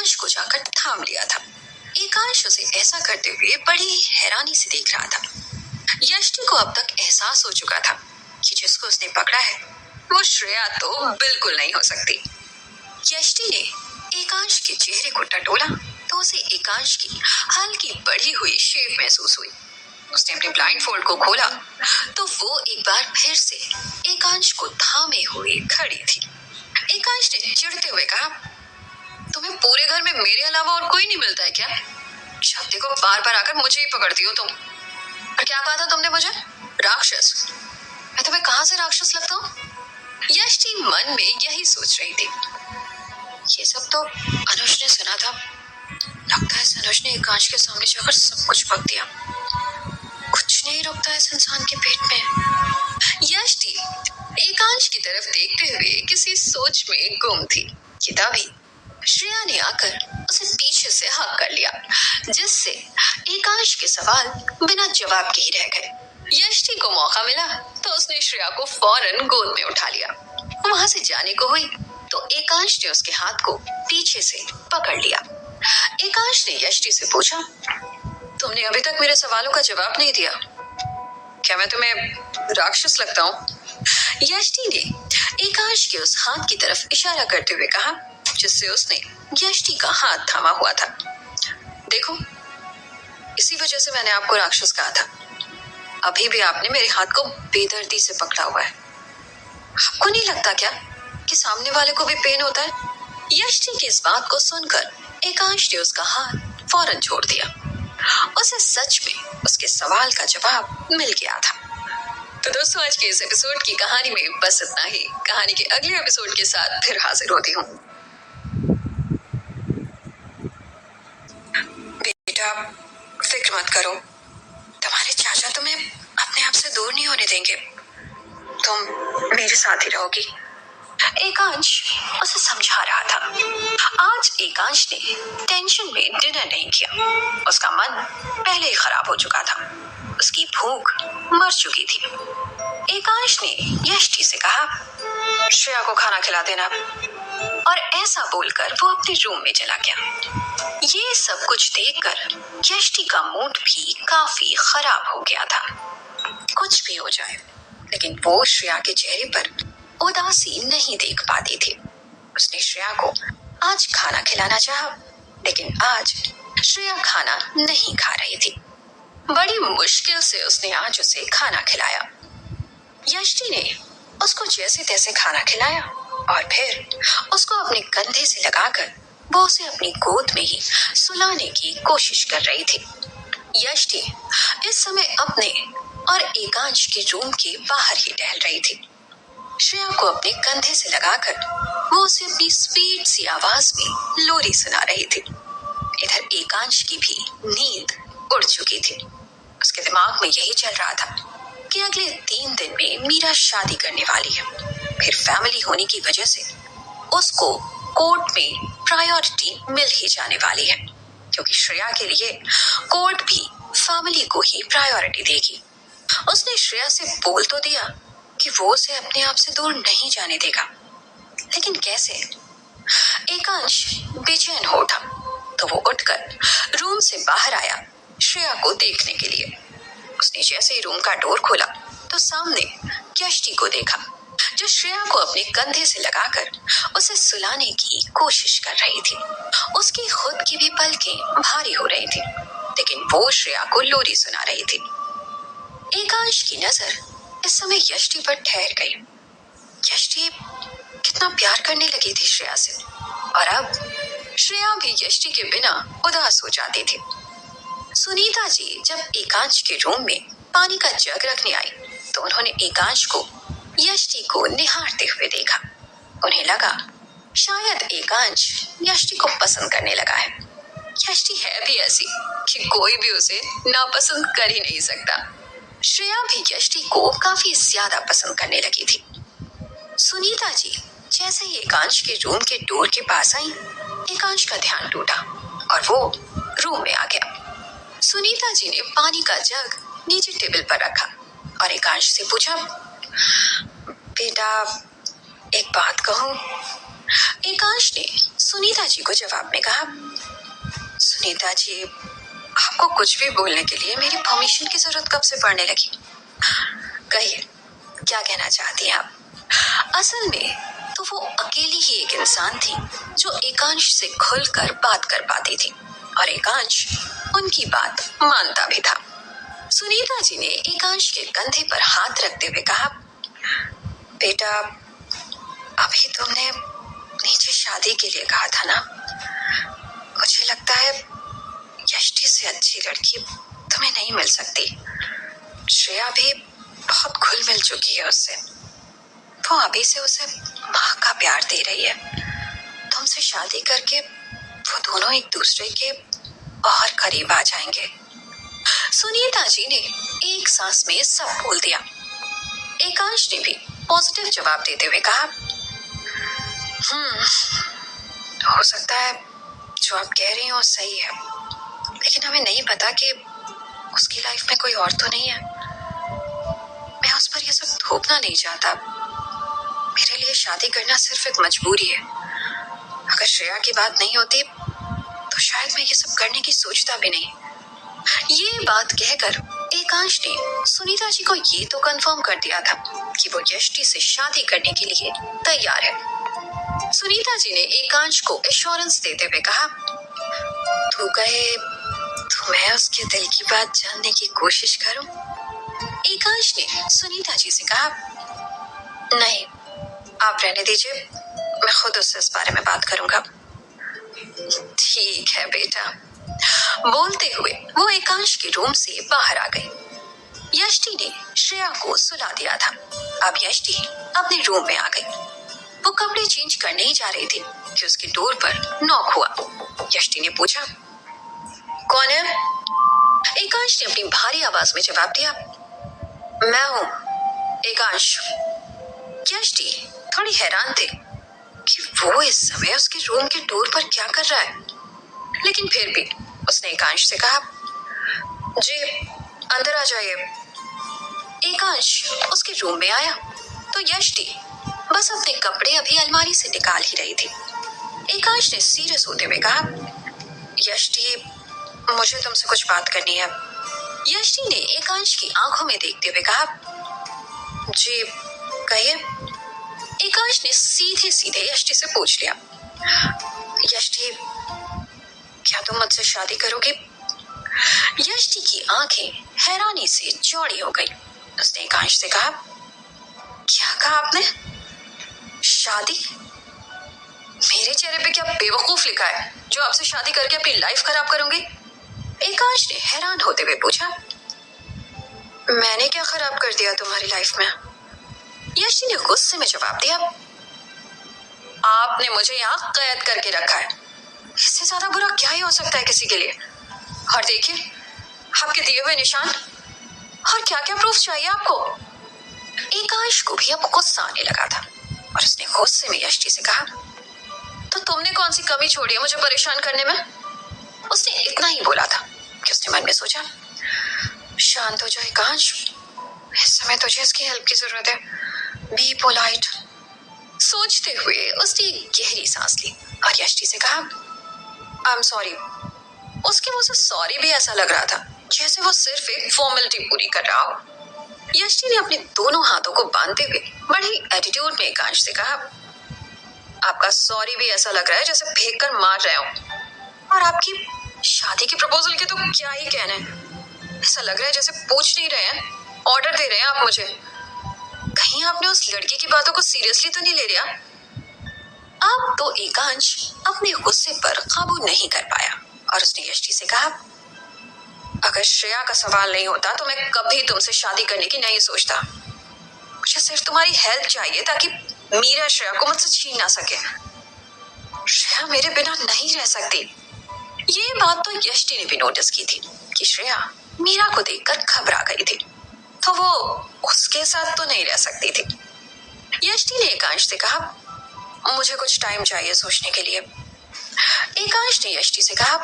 एकांश को जाकर थाम लिया था। एकांश उसे ऐसा करते हुए बड़ी हैरानी से देख रहा था। यष्टि को अब तक एहसास हो चुका था कि जिसको उसने पकड़ा है वो श्रेया तो बिल्कुल नहीं हो सकती। यष्टि ने एकांश के चेहरे को टटोला तो उसे एकांश की हल्की बढ़ी हुई शेप महसूस हुई। उसने अपने ब्लाइंड फोल्ड को खोला तो वो एक बार फिर से एकांश को थामे हुए खड़ी थी। एकांश ने चिढ़ते हुए कहा, तुम्हें पूरे घर में मेरे अलावा और कोई नहीं मिलता है क्या? जब देखो बार बार आकर मुझे ही पकड़ती हो तुम। और क्या कहा था तुमने मुझे? राक्षस। मैं तुम्हें कहां से राक्षस लगता हूँ? यष्टि मन में यही सोच रही थी। ये सब तो अनुज ने सुना था। लगता है अनुज ने एकांश के सामने जाकर सब कुछ बक दिया। कुछ नहीं रुकता इस इंसान के पेट में। यष्टि एकांश की तरफ देखते हुए किसी सोच में गुम थी कि तभी श्रेया ने आकर उसे पीछे से हक कर लिया, जिससे एकांश के सवाल बिना जवाब के ही रह गए। यष्टि को मौका मिला तो उसने श्रेया को फौरन गोद में उठा लिया। वहां से जाने को हुई तो एकांश ने उसके हाथ को पीछे से पकड़ लिया। एकांश ने यष्टि से पूछा, तुमने अभी तक मेरे सवालों का जवाब नहीं दिया। क्या मैं तुम्हें राक्षस लगता हूँ? यष्टि ने एकांश के उस हाथ की तरफ इशारा करते हुए कहा जिससे उसने यष्टि का हाथ थामा हुआ था। देखो, इसी वजह से मैंने आपको राक्षस कहा था। अभी भी आपने मेरे हाथ को बेदर्दी से पकड़ा हुआ है। आपको नहीं लगता क्या कि सामने वाले को भी पेन होता है? यष्टि की इस बात को सुनकर एकांश ने उसका हाथ फौरन छोड़ दिया। उसे सच में उसके सवाल का जवाब मिल गया था। तो दोस्तों, आज के इस एपिसोड की कहानी में बस इतना ही। कहानी के अगले एपिसोड के साथ फिर हाजिर होती हूँ। बेटा, फिक्र मत करो, तुम्हारे चाचा तुम्हें अपने आप से दूर नहीं होने देंगे। तुम मेरे साथ ही रहोगी। एकांश उसे समझा रहा था। आज एकांश ने टेंशन में डिनर नहीं किया। उसका मन पहले ही खराब हो चुका था। उसकी भूख मर चुकी थी। एकांश ने यष्टि से कहा, श्रेया को खाना खिला देना। और ऐसा बोलकर वो अपने रूम में चला गया। ये सब कुछ देखकर यष्टि का मूड भी काफी खराब हो गया था। कुछ भी हो जाए, लेकिन वो श्रेया के चेहरे पर उदासी नहीं देख पाती थी। उसने श्रेया को आज खाना खिलाना चाहा, लेकिन आज श्रेया खाना नहीं खा रही थी। बड़ी मुश्किल से उसने आज उसे खाना खिलाया। यष्टि ने उसको जैसे तैसे खाना खिलाया और फिर उसको अपने कंधे से लगाकर वो उसे अपनी गोद में ही सुलाने की कोशिश कर रही थी। यष्टि इस समय अपने और एकांश के रूम के बाहर ही टहल रही थी। श्रेया को अपने कंधे से लगाकर वो उसे अपनी स्वीट सी आवाज में लोरी सुना रही थी। इधर एकांश की भी नींद उड़ चुकी थी। उसके दिमाग में यही चल रहा था कि अगले 3 दिन में मीरा शादी करने वाली है। फिर फैमिली होने की वजह से उसको कोर्ट में प्रायोरिटी मिल ही जाने वाली है, क्योंकि श्रेया के लिए कोर्ट भी फैमिली को ही प्रायोरिटी देगी। उसने श्रेया से बोल तो दिया कि वो उसे अपने आप से दूर नहीं जाने देगा, लेकिन कैसे? एकांश बेचैन हो उठा तो वो उठकर रूम से बाहर आया श्रेया को देखने के लिए। उसने जैसे ही रूम का डोर खोला तो सामने यष्टि को देखा, जो श्रेया को अपने कंधे से लगाकर उसे सुलाने की कोशिश कर रही थी। उसकी खुद की भी पलकें भारी हो रही थी, लेकिन वो श्रेया को लोरी सुना रही थी। एकांश की नजर इस समय यष्टि पर ठहर गई। यष्टि कितना प्यार करने लगी थी श्रेया से, और अब श्रेया भी यष्टि के बिना उदास हो जाती थी। सुनीता जी जब एकांश के रूम में पानी का जग रखने आई तो उन्होंने एकांश को यष्टि को निहारते हुए देखा। उन्हें लगा शायद एकांश यष्टि को पसंद करने लगा है। यष्टि है भी ऐसी कि कोई भी उसे नापसंद कर ही नहीं सकता। श्रेया भी यष्टि को काफी ज्यादा पसंद करने लगी थी। सुनीता जी जैसे ही एकांश के रूम के डोर के पास आई, एकांश का ध्यान टूटा और वो रूम में आ गया। सुनीता जी ने पानी का जग नीचे टेबल पर रखा और एकांश से पूछा, बेटा एक बात कहूं? एकांश ने सुनीता जी को जवाब में कहा, सुनीता जी, आपको कुछ भी बोलने के लिए मेरी परमिशन की जरूरत कब से पड़ने लगी? कहिए, क्या कहना चाहती हैं आप? असल में तो वो अकेली ही एक इंसान थी जो एकांश से खुलकर बात कर पाती थी और एकांश उनकी बात मानता भी था। सुनीता जी ने एकांश के कंधे पर हाथ रखते हुए कहा, बेटा, अभी तुमने नीचे शादी के लिए कहा था ना? मुझे लगता है यष्टि से अच्छी लड़की तुम्हें नहीं मिल सकती। श्रेया भी बहुत घुल मिल चुकी है उससे। वो अभी से उसे माँ का प्यार दे रही है। तुमसे शादी करके वो दोनों एक दूसरे के और करीब आ जाएंगे। सुनीता जी ने एक सांस में सब बोल दिया। एकांश ने भी पॉजिटिव जवाब देते हुए कहा, हो सकता है जो आप कह रही हो सही है, लेकिन हमें नहीं पता कि उसकी लाइफ में कोई और तो नहीं है। मैं उस पर ये सब थोपना नहीं चाहता। मेरे लिए शादी करना सिर्फ एक मजबूरी है। अगर श्रेया की बात नहीं होती तो शायद मैं ये सब करने की सोचता भी नहीं। ये बात कहकर एकांश ने सुनीता जी को ये तो कंफर्म कर दिया था कि वो यष्टि से शादी करने के लिए तैयार है। सुनीता जी ने एकांश को एश्योरेंस देते हुए कहा, तू कहे तो मैं उसके दिल की बात जानने की कोशिश करूं? एकांश ने सुनीता जी से कहा, नहीं, आप रहने दीजिए, मैं खुद उससे इस बारे में बात करूंगा। ठीक है बेटा। बोलते हुए वो एकांश के रूम से बाहर आ गई। यष्टि ने श्रेया को सुला दिया था। अब यष्टि अपने रूम में आ गई। वो कपड़े चेंज करने ही जा रही थी कि उसके डोर पर नॉक हुआ। यष्टि ने पूछा, कौन है? एकांश ने अपनी भारी आवाज में जवाब दिया, मैं हूं, एकांश। यष्टि थोड़ी हैरान थे कि वो इस समय उसके रूम के डोर पर क्या कर रहा है, लेकिन फिर भी उसने एकांश से कहा, जी अंदर आ जाइए। एकांश उसके रूम में आया तो यष्टि बस अपने कपड़े अभी अलमारी से निकाल ही रही थी। एकांश ने सीरियस होते हुए कहा, यष्टि, मुझे तुमसे कुछ बात करनी है। यष्टि ने एकांश की आंखों में देखते हुए कहा, जी कहिए। एकांश ने सीधे सीधे यष्टि से पूछ लिया, यष्टि, क्या तुम मुझसे शादी करोगी? यष्टि की आंखें हैरानी से चौड़ी हो गई। उसने एकांश से कहा, क्या कहा आपने? शादी? मेरे चेहरे पे क्या बेवकूफ लिखा है जो आपसे शादी करके अपनी लाइफ खराब करूंगी? एकांश ने हैरान होते हुए पूछा, मैंने क्या खराब कर दिया तुम्हारी लाइफ में? यष्टि ने गुस्से में जवाब दिया, आपने मुझे यहाँ कैद करके रखा है। इससे ज्यादा बुरा क्या ही हो सकता है किसी के लिए? और देखिए आपके दिए हुए निशान, और क्या क्या प्रूफ चाहिए आपको? एकांश को भी अब गुस्सा आने लगा था और उसने गुस्से में यष्टि से कहा, तो तुमने कौन सी कमी छोड़ी है मुझे परेशान करने में? उसने इतना ही बोला था कि उसने मन में सोचा, शांत हो जाओ एकांश, इस समय तुझे इसकी हेल्प की जरूरत है। Be polite. सोचते हुए उसने गहरी सांस ली और यष्टि से कहा, आई एम सॉरी। उसके मुंह से सॉरी भी ऐसा लग रहा था जैसे वो सिर्फ एक फॉर्मेलिटी पूरी कर रहा हो। यष्टि ने अपने दोनों हाथों को बांधते हुए बड़ी एटीट्यूड में एकांश से कहा, आपका सॉरी भी ऐसा लग रहा है जैसे फेंक कर मार रहे हो, और आपकी शादी के प्रपोजल के तो क्या ही कहने, ऐसा लग रहा है जैसे पूछ नहीं रहे हैं, ऑर्डर दे रहे हैं आप मुझे। कहीं आपने उस लड़की की बातों को सीरियसली तो नहीं ले लिया? अब तो एकांश अपने गुस्से पर काबू नहीं कर पाया और उसने यष्टि से कहा, अगर श्रेया का सवाल नहीं होता तो मैं कभी तुमसे शादी करने की नहीं सोचता। मुझे सिर्फ तुम्हारी हेल्प चाहिए ताकि मीरा श्रेया को मुझसे छीन ना सके। श्रेया मेरे बिना नहीं रह सकती। ये बात तो यष्टि ने भी नोटिस की थी कि श्रेया मीरा को देखकर घबरा गई थी, तो वो उसके साथ तो नहीं रह सकती थी। यष्टि ने एकांश से कहा, मुझे कुछ टाइम चाहिए सोचने के लिए। एकांश ने यष्टि से कहा,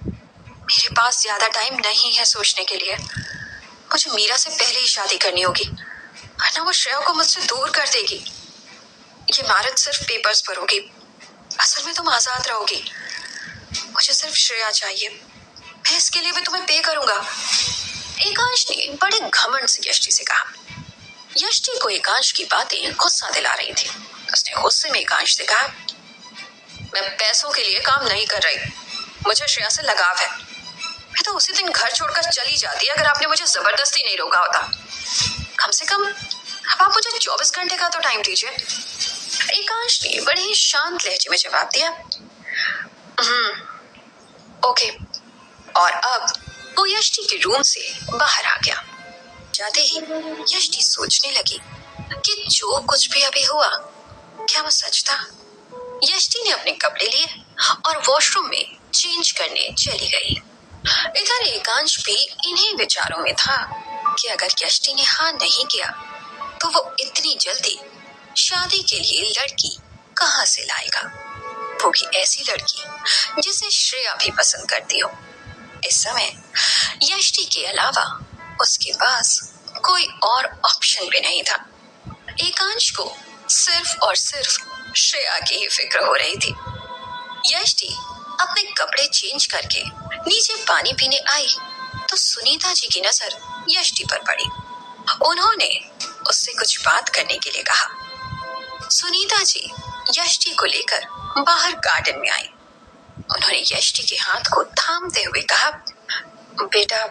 मेरे पास ज्यादा टाइम नहीं है सोचने के लिए। मुझे मीरा से पहले ही शादी करनी होगी, वरना वो श्रेया को मुझसे दूर कर देगी। ये इमारत सिर्फ पेपर्स पर होगी, असल में तुम आजाद रहोगी। मुझे सिर्फ श्रेया चाहिए, मैं इसके लिए भी तुम्हें पे करूंगा। एकांश ने बड़े घमंड से यष्टि से कहा। यष्टि को एकांश की बातें गुस्सा दिला रही थी। उसने गुस्से में एकांश से कहा, मैं पैसों के लिए काम नहीं कर रही, मुझे श्रेया से लगाव है। मैं तो उसी दिन घर छोड़कर चली जाती अगर आपने मुझे जबरदस्ती नहीं रोका होता। कम से कम अब आप मुझे 24 घंटे का तो टाइम दीजिए। एकांश ने बड़े ही शांत लहजे में जवाब दिया, ओके। और अब वो यष्टि के रूम से बाहर आ गया। जाते ही यष्टि सोचने लगी कि जो कुछ भी अभी हुआ क्या वो सच था। यष्टि ने अपने कपड़े लिए और वॉशरूम में चेंज करने चली गई। इधर एकांश भी इन्हीं विचारों में था कि अगर यष्टि ने हाँ नहीं किया तो वो इतनी जल्दी शादी के लिए लड़की कहाँ से लाएगा, वो भी ऐसी लड़की जिसे श्रेया भी पसंद करती हो। इस समय यष्टि के अलावा उसके पास कोई और ऑप्शन भी नहीं था। एकांश को सिर्फ और सिर्फ श्रेया की ही फिक्र हो रही थी। यष्टि अपने कपड़े चेंज करके नीचे पानी पीने आई तो सुनीता जी की नजर यष्टि पर पड़ी। उन्होंने उससे कुछ बात करने के लिए कहा। सुनीता जी यष्टि को लेकर बाहर गार्डन में आई। उन्होंने यष्टि के हाथ को थामते हुए कहा, बेटा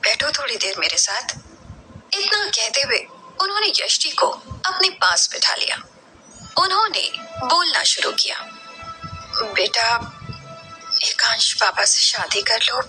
बैठो थोड़ी देर मेरे साथ। इतना कहते हुए उन्होंने यष्टि को अपने पास बिठा लिया। उन्होंने बोलना शुरू किया, बेटा एकांश पापा से शादी कर लो,